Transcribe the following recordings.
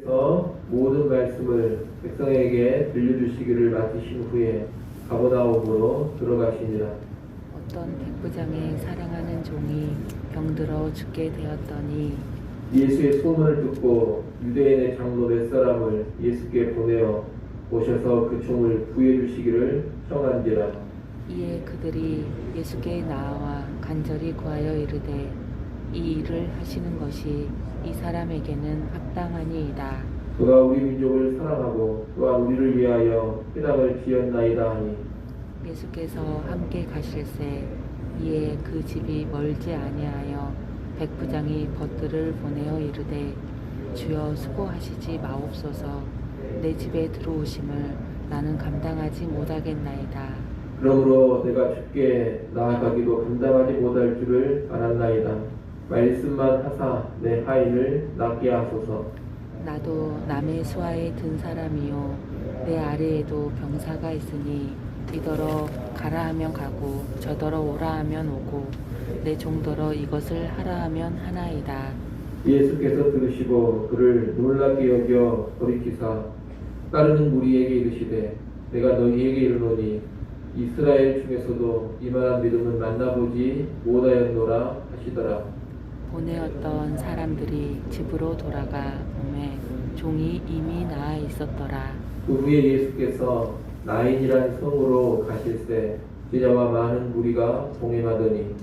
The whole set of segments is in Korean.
모든 말씀을 백성에게 들려주시기를 맡으신 후에 가버나움으로 들어가시니라. 어떤 백부장의 사랑하는 종이 병들어 죽게 되었더니 예수의 소문을 듣고 유대인의 장로 몇 사람을 예수께 보내어 오셔서 그 종을 구해 주시기를 청한지라. 이에 그들이 예수께 나와 간절히 구하여 이르되 이 일을 하시는 것이 이 사람에게는 합당하니이다. 그가 우리 민족을 사랑하고 또한 우리를 위하여 회당을 지었나이다 하니 예수께서 함께 가실새 이에 그 집이 멀지 아니하여 백부장이 벗들을 보내어 이르되 주여 수고하시지 마옵소서. 내 집에 들어오심을 나는 감당하지 못하겠나이다. 그러므로 내가 주께 나아가기도 감당하지 못할 줄을 알았나이다. 말씀만 하사 내 하인을 낫게 하소서. 나도 남의 수하에 든 사람이요 내 아래에도 병사가 있으니 이더러 가라 하면 가고 저더러 오라 하면 오고 내 종더러 이것을 하라 하면 하나이다. 예수께서 들으시고 그를 놀랍게 여겨 돌이키사 따르는 무리에게 이르시되 내가 너희에게 이르노니 이스라엘 중에서도 이만한 믿음은 만나보지 못하였노라 하시더라. 보내었던 사람들이 집으로 돌아가 보매 종이 이미 나아 있었더라. 그 후에 예수께서 나인이란 성으로 가실새 제자와 많은 무리가 동행하더니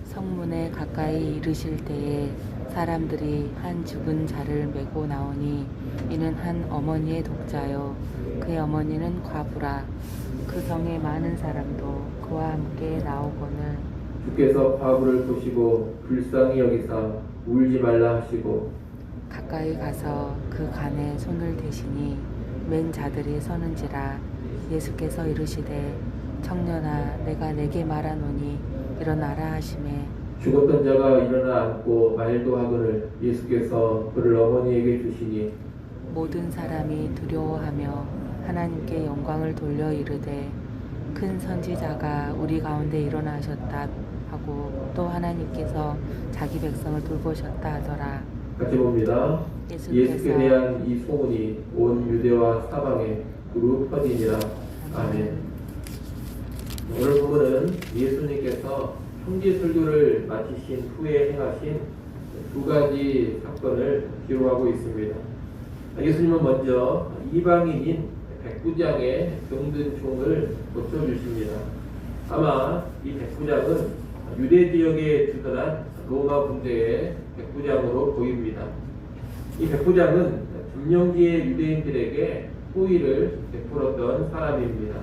성문에 가까이 이르실 때에 사람들이 한 죽은 자를 메고 나오니 이는 한 어머니의 독자요 그의 어머니는 과부라. 그 성에 많은 사람도 그와 함께 나오거늘 주께서 과부를 보시고 불쌍히 여기사 울지 말라 하시고 가까이 가서 그 간에 손을 대시니 맨 자들이 서는지라. 예수께서 이르시되 청년아 내가 내게 말하노니 일어나라 하시매 죽었던 자가 일어나 앉고 말도 하거늘 예수께서 그를 어머니에게 주시니 모든 사람이 두려워하며 하나님께 영광을 돌려 이르되 큰 선지자가 우리 가운데 일어나셨다 하고 또 하나님께서 자기 백성을 돌보셨다 하더라. 같이 봅니다. 예수께 대한 이 소문이 온 유대와 사방에 두루 퍼지니라. 아멘. 오늘 부분은 예수님께서 형제 설교를 마치신 후에 행하신 두 가지 사건을 기록하고 있습니다. 예수님은 먼저 이방인인 백부장의 병든 종을 고쳐주십니다. 아마 이 백부장은 유대 지역에 주둔한 로마 군대의 백부장으로 보입니다. 이 백부장은 점령지의 유대인들에게 호의를 베풀었던 사람입니다.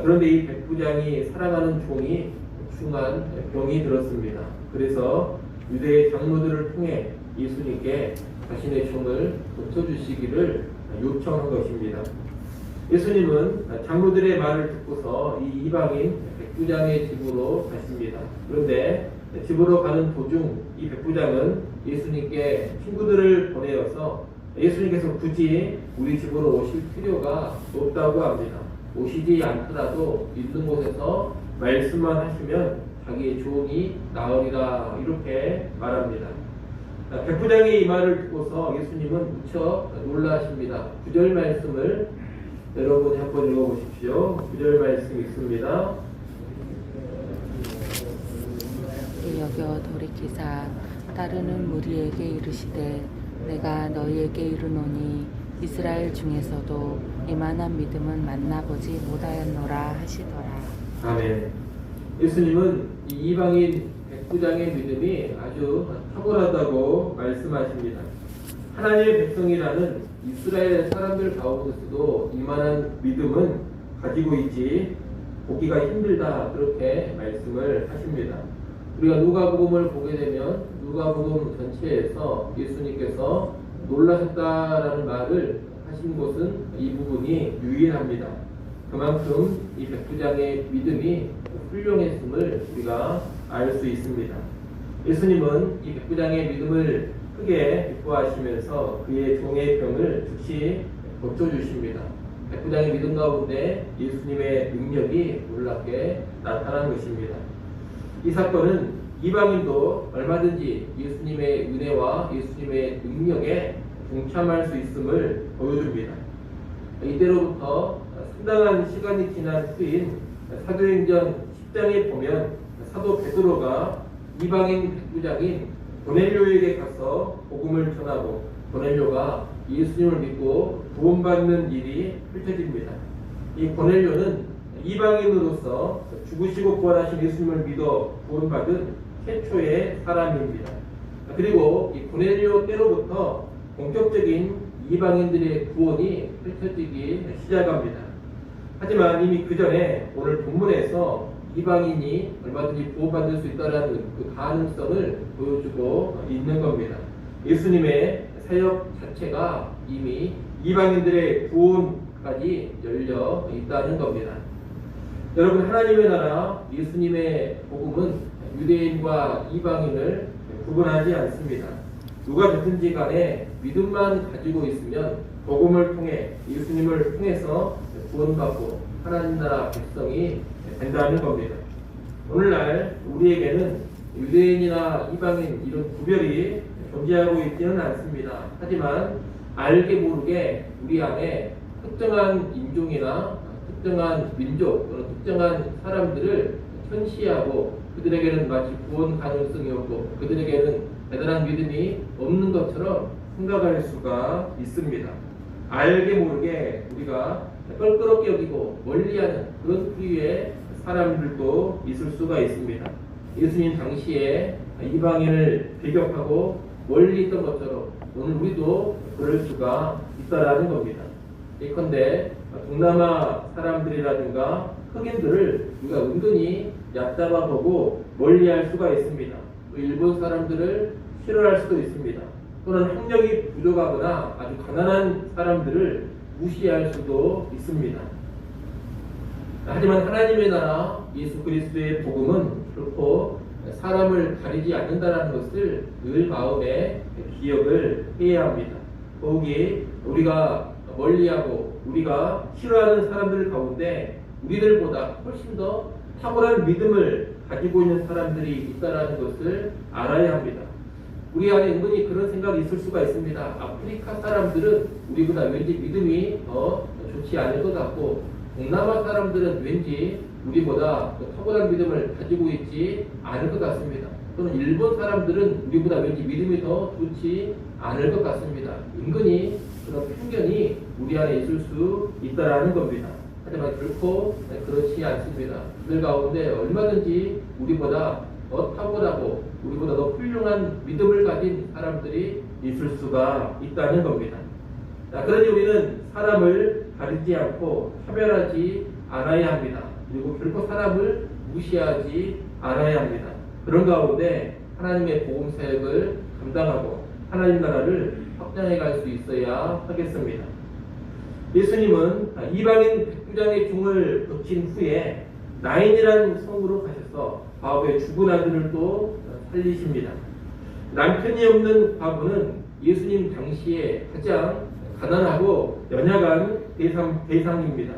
그런데 이 백부장이 사랑하는 종이 중한 병이 들었습니다. 그래서 유대의 장로들을 통해 예수님께 자신의 종을 고쳐주시기를 요청한 것입니다. 예수님은 장로들의 말을 듣고서 이 이방인 백부장의 집으로 가십니다. 그런데 집으로 가는 도중 이 백부장은 예수님께 친구들을 보내어서 예수님께서 굳이 우리 집으로 오실 필요가 없다고 합니다. 오시지 않더라도 있는 곳에서 말씀만 하시면 자기의 종이 나으리라 이렇게 말합니다. 백부장의 이 말을 듣고서 예수님은 무척 놀라십니다. 9절 말씀을 여러분이 한번 읽어보십시오. 9절 말씀 있습니다. 여겨 돌이키사 따르는 무리에게 이르시되 내가 너희에게 이르노니 이스라엘 중에서도 이만한 믿음은 만나보지 못하였노라 하시더라. 아멘. 예수님은 이 이방인 백부장의 믿음이 아주 탁월하다고 말씀하십니다. 하나님의 백성이라는 이스라엘 사람들 가운데서도 이만한 믿음은 가지고 있지 보기가 힘들다 그렇게 말씀을 하십니다. 우리가 누가복음을 보게 되면 누가복음 전체에서 예수님께서 놀라셨다라는 말을 하신 것은 이 부분이 유일합니다. 그만큼 이 백부장의 믿음이 훌륭했음을 우리가 알 수 있습니다. 예수님은 이 백부장의 믿음을 크게 기뻐하시면서 그의 종의 병을 즉시 고쳐주십니다. 백부장의 믿음 가운데 예수님의 능력이 놀랍게 나타난 것입니다. 이 사건은 이방인도 얼마든지 예수님의 은혜와 예수님의 능력에 동참할 수 있음을 보여줍니다. 이때로부터 상당한 시간이 지난 후인 사도행전 10장에 보면 사도 베드로가 이방인 백부장인 고넬료에게 가서 복음을 전하고 고넬료가 예수님을 믿고 구원받는 일이 펼쳐집니다. 이 고넬료는 이방인으로서 죽으시고 부활하신 예수님을 믿어 구원받은 최초의 사람입니다. 그리고 이 고넬료 때로부터 본격적인 이방인들의 구원이 펼쳐지기 시작합니다. 하지만 이미 그 전에 오늘 본문에서 이방인이 얼마든지 구원받을 수 있다는 그 가능성을 보여주고 있는 겁니다. 예수님의 사역 자체가 이미 이방인들의 구원까지 열려 있다는 겁니다. 여러분, 하나님의 나라 예수님의 복음은 유대인과 이방인을 구분하지 않습니다. 누가 됐든지 간에 믿음만 가지고 있으면 복음을 통해 예수님을 통해서 구원받고 하나님 나라 백성이 된다는 겁니다. 오늘날 우리에게는 유대인이나 이방인 이런 구별이 존재하고 있지는 않습니다. 하지만 알게 모르게 우리 안에 특정한 인종이나 특정한 민족 또는 특정한 사람들을 현시하고 그들에게는 마치 구원 가능성이 없고 그들에게는 대단한 믿음이 없는 것처럼 생각할 수가 있습니다. 알게 모르게 우리가 껄끄럽게 여기고 멀리하는 그런 부류의 사람들도 있을 수가 있습니다. 예수님 당시에 이방인을 배격하고 멀리 있던 것처럼 오늘 우리도 그럴 수가 있다라는 겁니다. 예컨대 동남아 사람들이라든가 흑인들을 우리가 은근히 얕잡아보고 멀리할 수가 있습니다. 일본 사람들을 싫어할 수도 있습니다. 또는 학력이 부족하거나 아주 가난한 사람들을 무시할 수도 있습니다. 하지만 하나님의 나라 예수 그리스도의 복음은 결코 사람을 가리지 않는다는 것을 늘 마음에 기억을 해야 합니다. 더욱이 우리가 멀리하고 우리가 싫어하는 사람들 가운데 우리들보다 훨씬 더 탁월한 믿음을 가지고 있는 사람들이 있다는 것을 알아야 합니다. 우리 안에 은근히 그런 생각이 있을 수가 있습니다. 아프리카 사람들은 우리보다 왠지 믿음이 더 좋지 않을 것 같고 동남아 사람들은 왠지 우리보다 탁월한 믿음을 가지고 있지 않을 것 같습니다. 또는 일본 사람들은 우리보다 왠지 믿음이 더 좋지 않을 것 같습니다. 은근히 그런 편견이 우리 안에 있을 수 있다는 겁니다. 하지만 결코 그렇지 않습니다. 그들 가운데 얼마든지 우리보다 더 탁월하고 우리보다 더 훌륭한 믿음을 가진 사람들이 있을 수가 있다는 겁니다. 그러니 우리는 사람을 가리지 않고 차별하지 않아야 합니다. 그리고 결코 사람을 무시하지 않아야 합니다. 그런 가운데 하나님의 복음 사역을 감당하고 하나님 나라를 확장해 갈 수 있어야 하겠습니다. 예수님은 이방인 백부장의 중을 거친 후에 나인이라는 성으로 가셔서 과부의 죽은 아들을 또 살리십니다. 남편이 없는 과부는 예수님 당시에 가장 가난하고 연약한 대상입니다.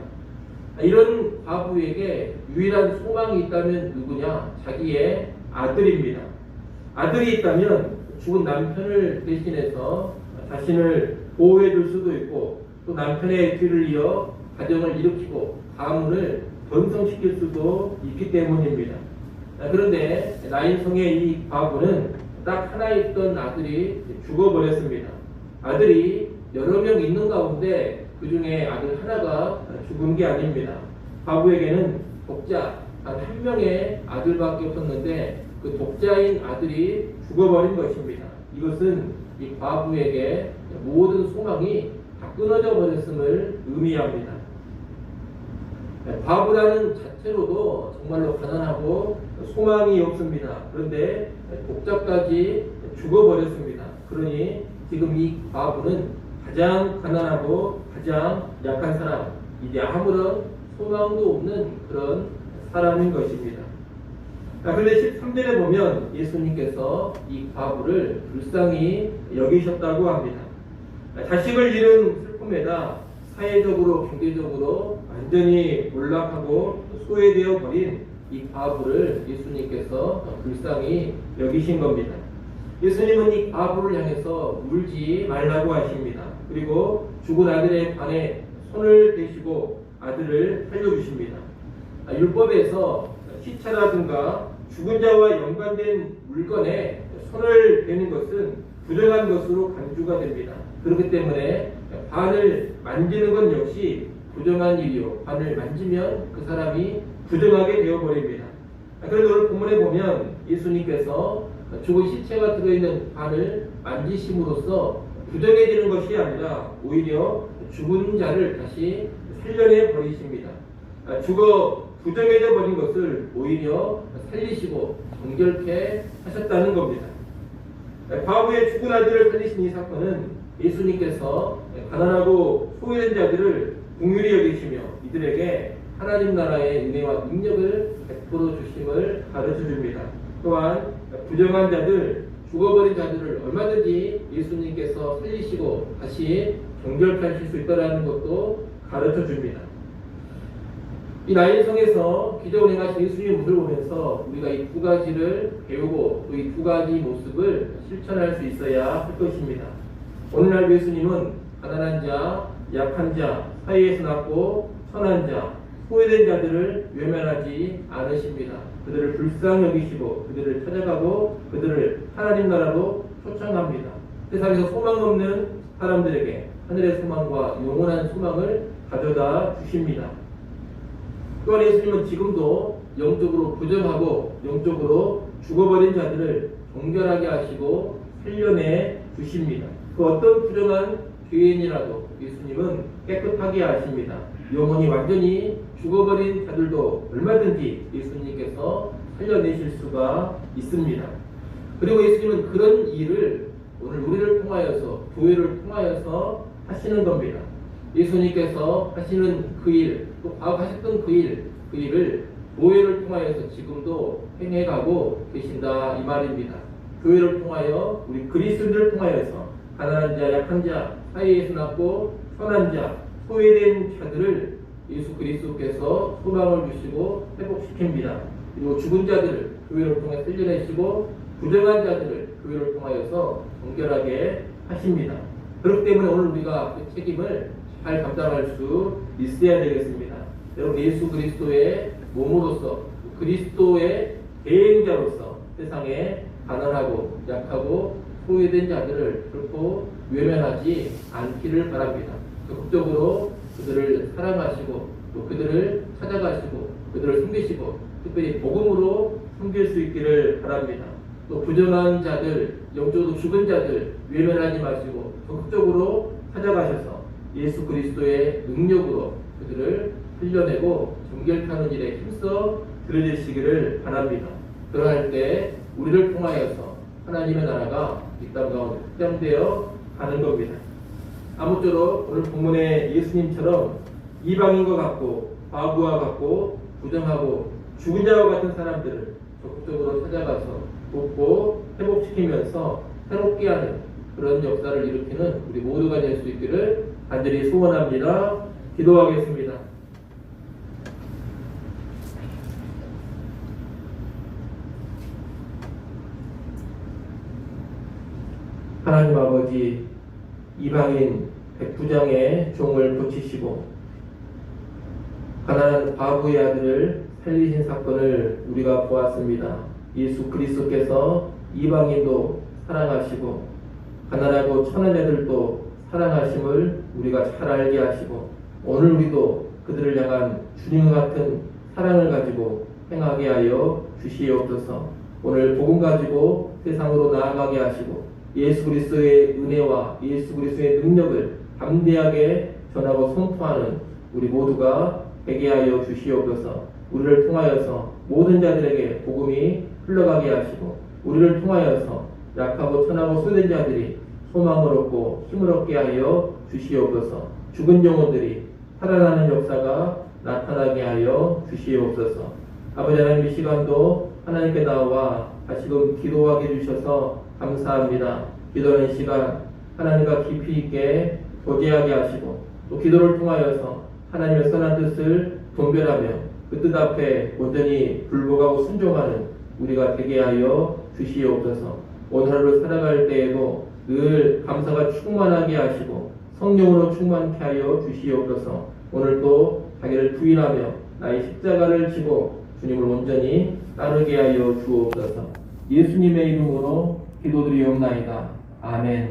이런 과부에게 유일한 소망이 있다면 누구냐? 자기의 아들입니다. 아들이 있다면 죽은 남편을 대신해서 자신을 보호해 줄 수도 있고 또 남편의 뒤를 이어 가정을 일으키고 가문을 번성시킬 수도 있기 때문입니다. 그런데 나인성의 이 과부는 딱 하나 있던 아들이 죽어버렸습니다. 아들이 여러 명 있는 가운데 그 중에 아들 하나가 죽은 게 아닙니다. 과부에게는 독자 단 한 명의 아들밖에 없었는데 그 독자인 아들이 죽어버린 것입니다. 이것은 이 과부에게 모든 소망이 다 끊어져 버렸음을 의미합니다. 과부라는 자체로도 정말로 가난하고 소망이 없습니다. 그런데 독자까지 죽어버렸습니다. 그러니 지금 이 과부는 가장 가난하고 가장 약한 사람, 이제 아무런 소망도 없는 그런 사람인 것입니다. 그런데 13절에 보면 예수님께서 이 과부를 불쌍히 여기셨다고 합니다. 자식을 잃은 슬픔에다 사회적으로 경제적으로 완전히 몰락하고 소외되어 버린 이 과부를 예수님께서 불쌍히 여기신 겁니다. 예수님은 이 과부를 향해서 울지 말라고 하십니다. 그리고 죽은 아들에 관해 손을 대시고 아들을 살려주십니다. 율법에서 시체라든가 죽은 자와 연관된 물건에 손을 대는 것은 부정한 것으로 간주가 됩니다. 그렇기 때문에 관을 만지는 것 역시 부정한 일이요. 관을 만지면 그 사람이 부정하게 되어버립니다. 그런데 오늘 본문에 보면 예수님께서 죽은 시체가 들어있는 관을 만지심으로써 부정해지는 것이 아니라 오히려 죽은 자를 다시 살려내 버리십니다. 죽어 부정해져 버린 것을 오히려 살리시고 정결케 하셨다는 겁니다. 과부의 죽은 아들을 살리신 이 사건은 예수님께서 가난하고 소외된 자들을 긍휼히 여기시며 이들에게 하나님 나라의 은혜와 능력을 베풀어 주심을 가르쳐 줍니다. 또한 부정한 자들, 죽어버린 자들을 얼마든지 예수님께서 살리시고 다시 정결케 하실 수 있다는 것도 가르쳐 줍니다. 이 나인성에서 기적을 행하신 예수님의 모습을 보면서 우리가 이 두 가지를 배우고 또 이 두 가지 모습을 실천할 수 있어야 할 것입니다. 오늘날 예수님은 가난한 자, 약한 자, 사이에서 낳고 선한 자, 소외된 자들을 외면하지 않으십니다. 그들을 불쌍히 여기시고 그들을 찾아가고 그들을 하나님 나라로 초청합니다. 세상에서 소망 없는 사람들에게 하늘의 소망과 영원한 소망을 가져다 주십니다. 또한 예수님은 지금도 영적으로 부정하고 영적으로 죽어버린 자들을 정결하게 하시고 살려내 주십니다. 그 어떤 부정한 죄인이라도 예수님은 깨끗하게 하십니다. 영혼이 완전히 죽어버린 자들도 얼마든지 예수님께서 살려내실 수가 있습니다. 그리고 예수님은 그런 일을 오늘 우리를 통하여서 교회를 통하여서 하시는 겁니다. 예수님께서 하시는 그 일, 또 과거하셨던 그 일을 교회를 통하여서 지금도 행해가고 계신다 이 말입니다. 교회를 통하여 우리 그리스도인들을 통하여서 가난한 자, 약한 자, 사이에서 낳고 선한 자, 소외된 자들을 예수 그리스도께서 소망을 주시고 회복시킵니다. 그리고 죽은 자들을 교회를 통해 살려내시고 부정한 자들을 교회를 통하여서 정결하게 하십니다. 그렇기 때문에 오늘 우리가 그 책임을 잘 감당할 수 있어야 되겠습니다. 여러분 예수 그리스도의 몸으로서 그리스도의 대행자로서 세상에 가난하고 약하고 소외된 자들을 결코 외면하지 않기를 바랍니다. 적극적으로 그들을 사랑하시고 또 그들을 찾아가시고 그들을 섬기시고 특별히 복음으로 섬길 수 있기를 바랍니다. 또 부정한 자들, 영적으로 죽은 자들 외면하지 마시고 적극적으로 찾아가셔서 예수 그리스도의 능력으로 그들을 흘려내고 정결케 하는 일에 힘써 들어주시기를 바랍니다. 그러할 때 우리를 통하여서 하나님의 나라가 이 땅 가운데 확장되어 가는 겁니다. 아무쪼록 오늘 본문의 예수님처럼 이방인과 같고 과부와 같고 부정하고 죽은 자와 같은 사람들을 적극적으로 찾아가서 돕고 회복시키면서 새롭게 하는 그런 역사를 일으키는 우리 모두가 될 수 있기를 간절히 소원합니다. 기도하겠습니다. 하나님 아버지, 이방인 백부장의 종을 고치시고 가난한 과부의 아들을 살리신 사건을 우리가 보았습니다. 예수 그리스도께서 이방인도 사랑하시고 가난하고 천한 자들도 사랑하심을 우리가 잘 알게 하시고 오늘 우리도 그들을 향한 주님 같은 사랑을 가지고 행하게 하여 주시옵소서. 오늘 복음 가지고 세상으로 나아가게 하시고 예수 그리스도의 은혜와 예수 그리스도의 능력을 담대하게 전하고 선포하는 우리 모두가 되게 하여 주시옵소서. 우리를 통하여서 모든 자들에게 복음이 흘러가게 하시고 우리를 통하여서 약하고 천하고 소외된 자들이 소망을 얻고 힘을 얻게 하여 주시옵소서. 죽은 영혼들이 살아나는 역사가 나타나게 하여 주시옵소서. 아버지 하나님, 이 시간도 하나님께 나와 다시금 기도하게 해주셔서 감사합니다. 기도하는 시간 하나님과 깊이 있게 교제하게 하시고 또 기도를 통하여서 하나님의 선한 뜻을 분별하며 그 뜻 앞에 온전히 불복하고 순종하는 우리가 되게 하여 주시옵소서. 오늘 하루 살아갈 때에도 늘 감사가 충만하게 하시고 성령으로 충만케 하여 주시옵소서. 오늘도 자기를 부인하며 나의 십자가를 지고 주님을 온전히 따르게 하여 주옵소서. 예수님의 이름으로 기도드리옵나이다. 아멘.